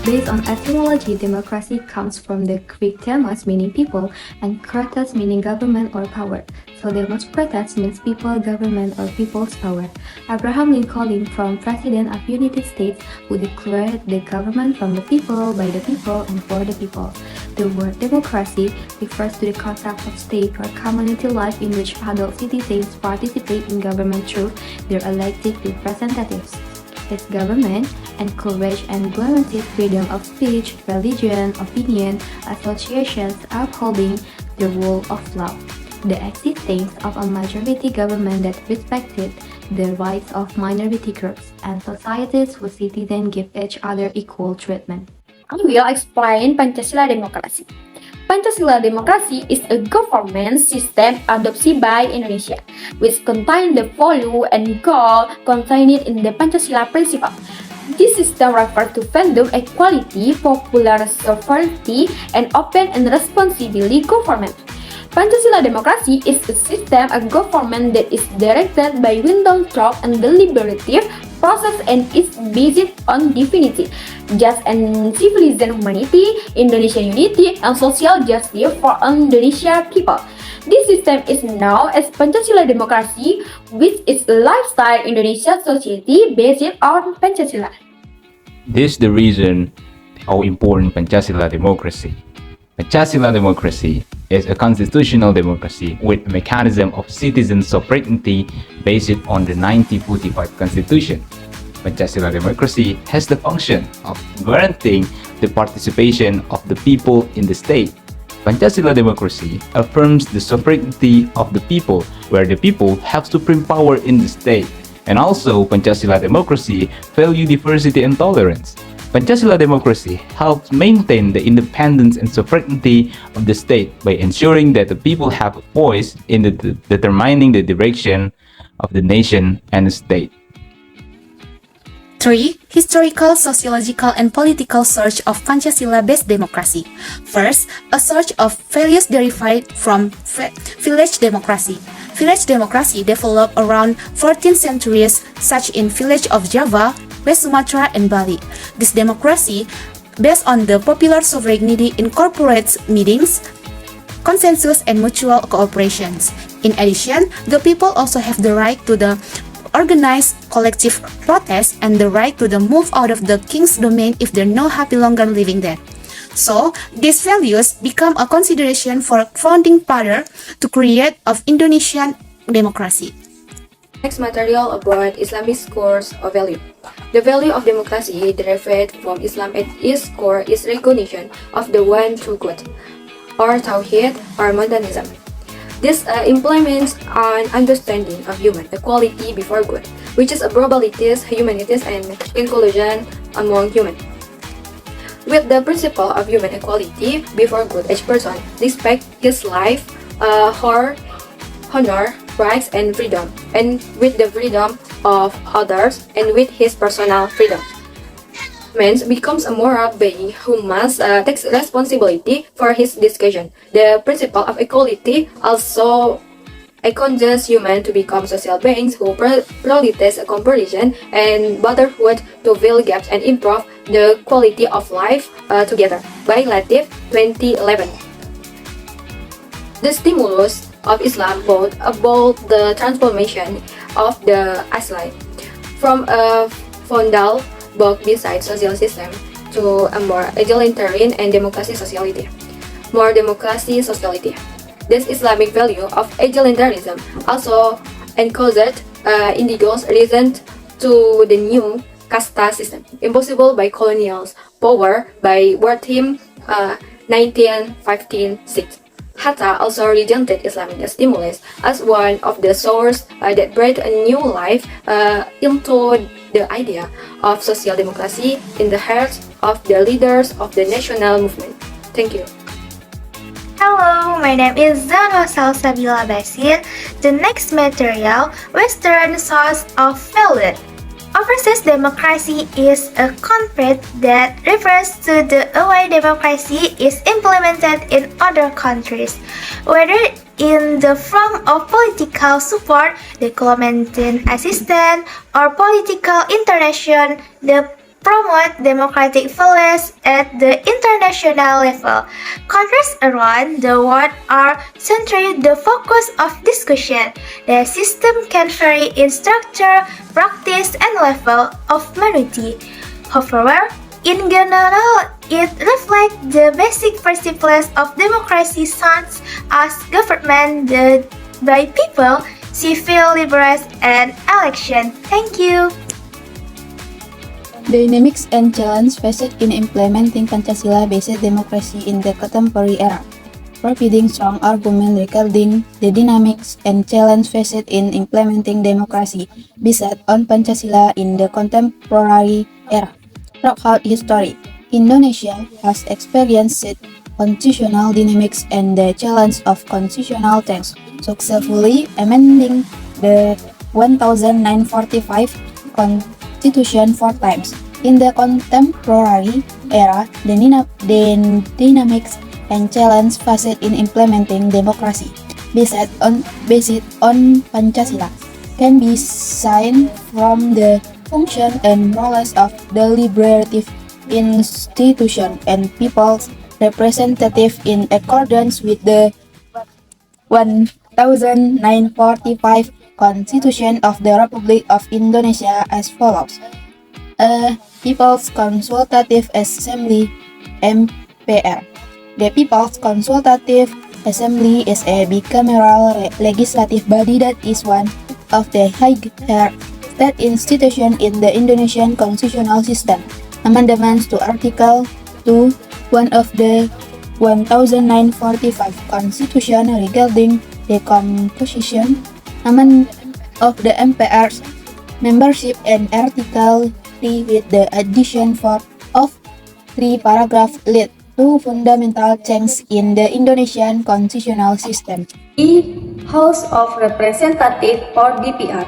Based on etymology, democracy comes from the Greek demos meaning people and kratos meaning government or power. So demos kratos means people, government, or people's power. Abraham Lincoln, from President of United States, who declared the government from the people, by the people, and for the people. The word democracy refers to the concept of state or community life in which adult citizens participate in government through their elected representatives. Its government encourage and guarantees freedom of speech, religion, opinion, associations, upholding the rule of law. The existence of a majority government that respected the rights of minority groups and societies whose citizens give each other equal treatment. I will explain Pancasila Demokrasi. Pancasila Demokrasi is a government system adopted by Indonesia, which contains the value and goal contained in the Pancasila principle. This system refers to freedom, equality, popular sovereignty, and open and responsible government. Pancasila Demokrasi is a system of government that is directed by window through and deliberative process and is based on divinity, just and civilization humanity, Indonesian unity, and social justice for Indonesia people. This system is known as Pancasila Demokrasi, which is a lifestyle Indonesia society based on Pancasila. This is the reason how important Pancasila Democracy. Pancasila Democracy is a constitutional democracy with a mechanism of citizen sovereignty based on the 1945 Constitution. Pancasila Democracy has the function of guaranteeing the participation of the people in the state. Pancasila Democracy affirms the sovereignty of the people, where the people have supreme power in the state. And also, Pancasila Democracy value diversity and tolerance. Pancasila Democracy helps maintain the independence and sovereignty of the state by ensuring that the people have a voice in determining the direction of the nation and the state. 3. Historical, sociological, and political search of Pancasila-based democracy. First, a search of values derived from village democracy. Village democracy developed around 14th centuries, such in village of Java, West Sumatra, and Bali. This democracy, based on the popular sovereignty, incorporates meetings, consensus, and mutual cooperations. In addition, the people also have the right to the organized collective protest and the right to the move out of the king's domain if they're no happy longer living there. So, these values become a consideration for founding father to create of Indonesian democracy. Next material about Islamic scores of value. The value of democracy derived from Islam at its core is recognition of the one true God, or Tawhid, or monotheism. This implements an understanding of human equality before God, which is a probabilities, humanities, and inclusion among humans. With the principle of human equality before God, each person respects his life, her honor, rights, and freedom, and with the freedom of others, and with his personal freedom. Man becomes a moral being who must take responsibility for his decision. The principle of equality also encourages humans to become social beings who prioritize cooperation and brotherhood to fill gaps and improve the quality of life together. By Latif 2011. The stimulus of Islam brought about the transformation of the Islam from a feudal book beside social system to a more egalitarian and democracy society. More democracy society. This Islamic value of egalitarianism also encouraged individuals reason to the new kasta system, impossible by colonial power by wartime 1956. Hatta also rejected Islamic stimulus as one of the sources that breathed a new life into the idea of social democracy in the hearts of the leaders of the national movement. Thank you. Hello, my name is Zana Salsabila Basir. The next material, Western source of value. Overseas democracy is a concept that refers to the way democracy is implemented in other countries, whether in the form of political support, development assistance, or political interaction. The promote democratic values at the international level. Countries around the world are centered the focus of discussion. The system can vary in structure, practice, and level of maturity. However, in general, it reflects the basic principles of democracy such as government by people, civil liberties, and election. Thank you. Dynamics and challenges faced in implementing Pancasila-based democracy in the contemporary era, providing strong argument regarding the dynamics and challenges faced in implementing democracy based on Pancasila in the contemporary era. Throughout history, Indonesia has experienced constitutional dynamics and the challenge of constitutional text, successfully amending the 1945 Constitution 4 times. In the contemporary era, the dynamics and challenge faced in implementing democracy based on Pancasila can be seen from the function and roles of deliberative institution and people's representative in accordance with the 1945 Constitution of the Republic of Indonesia as follows. A People's Consultative Assembly (MPR). The People's Consultative Assembly is a bicameral legislative body that is one of the higher state institutions in the Indonesian constitutional system. Amendments to Article 2, one of the 1945 Constitution regarding the composition of the MPR's membership and Article 3 with the addition of 3 paragraphs lead to fundamental change in the Indonesian constitutional system. The House of Representatives or DPR.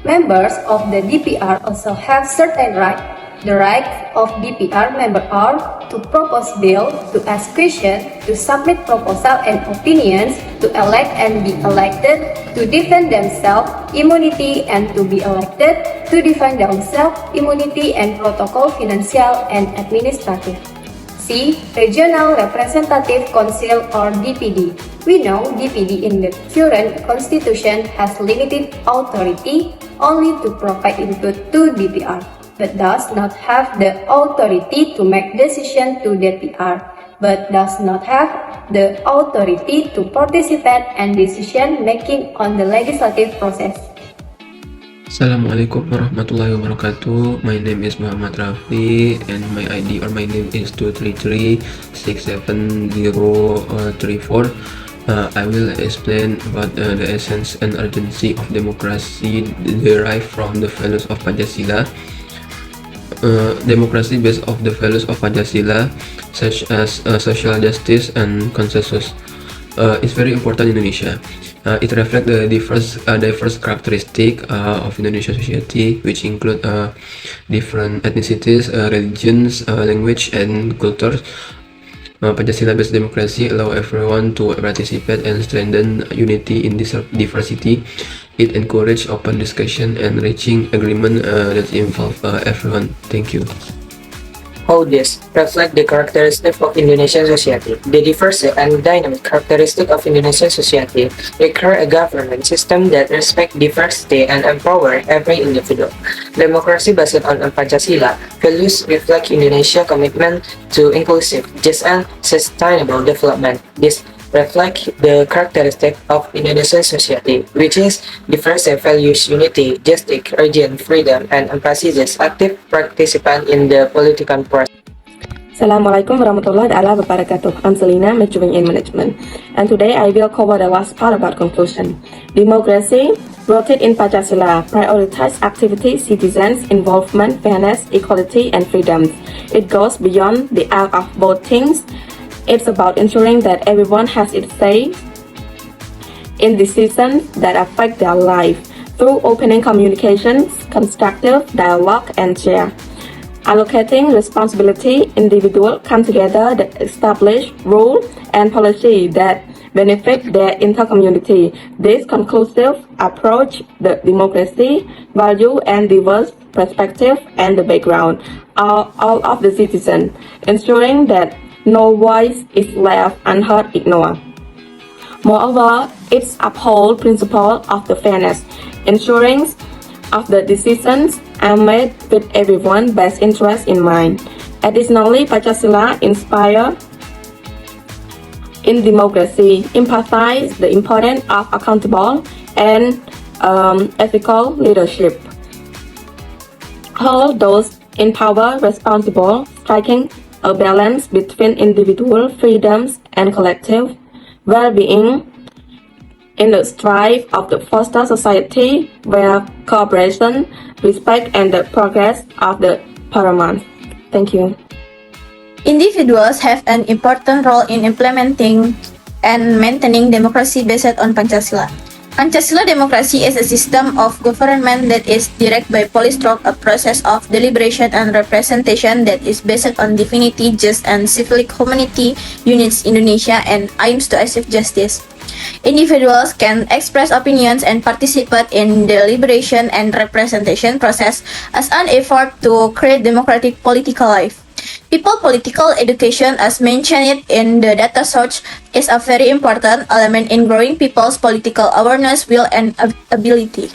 Members of the DPR also have certain rights. The rights of DPR members are to propose bills, to ask questions, to submit proposals and opinions, to elect and be elected, to defend themselves, immunity and to be elected, to defend themselves, immunity and protocol financial and administrative. C. Regional Representative Council or DPD. We know DPD in the current constitution has limited authority only to provide input to DPR, but does not have the authority to make decisions to DPR, but does not have the authority to participate in decision making on the legislative process. Assalamualaikum warahmatullahi wabarakatuh. My name is Muhammad Rafli and my ID or my name is 233-67034. I will explain about the essence and urgency of democracy derived from the values of Pancasila. Democracy based off the values of Pancasila, such as social justice and consensus, is very important in Indonesia. It reflects the diverse characteristic of Indonesian society, which include different ethnicities, religions, language, and cultures. Pancasila-based democracy allow everyone to participate and strengthen unity in this diversity. It encourages open discussion and reaching agreement that involve everyone. Thank you. How this reflect the characteristic of Indonesian society. The diverse and dynamic characteristic of Indonesian society require a government system that respects diversity and empower every individual. Democracy based on Pancasila values reflect Indonesia's commitment to inclusive, just and sustainable development. This reflect the characteristic of Indonesian society, which is diverse and values unity, justice, urgent freedom, and emphasizes active participation in the political process. Assalamualaikum warahmatullahi wabarakatuh. I'm Selina, majoring in management, and today I will cover the last part about conclusion. Democracy, rooted in Pancasila, prioritizes activity, citizens' involvement, fairness, equality, and freedom. It goes beyond the act of voting. It's about ensuring that everyone has its say in decisions that affect their life through opening communications, constructive dialogue, and share. Allocating responsibility, individuals come together that establish rule and policy that benefit their inter-community. This conclusive approach the democracy, value and diverse perspective and the background all of the citizens, ensuring that no voice is left unheard, ignored. Moreover, it upholds principle of the fairness, ensuring of the decisions are made with everyone's best interest in mind. Additionally, Pancasila inspire in democracy, emphasize the importance of accountable and ethical leadership. Hold those in power responsible, striking a balance between individual freedoms and collective well-being in the strive of the foster society where cooperation, respect, and the progress of the paramount. Thank you. Individuals have an important role in implementing and maintaining democracy based on Pancasila. Pancasila democracy is a system of government that is directed by policy through a process of deliberation and representation that is based on dignity, just and civic humanity, unites Indonesia and aims to achieve justice. Individuals can express opinions and participate in the deliberation and representation process as an effort to create democratic political life. People political education, as mentioned in the data source, is a very important element in growing people's political awareness, will, and ability.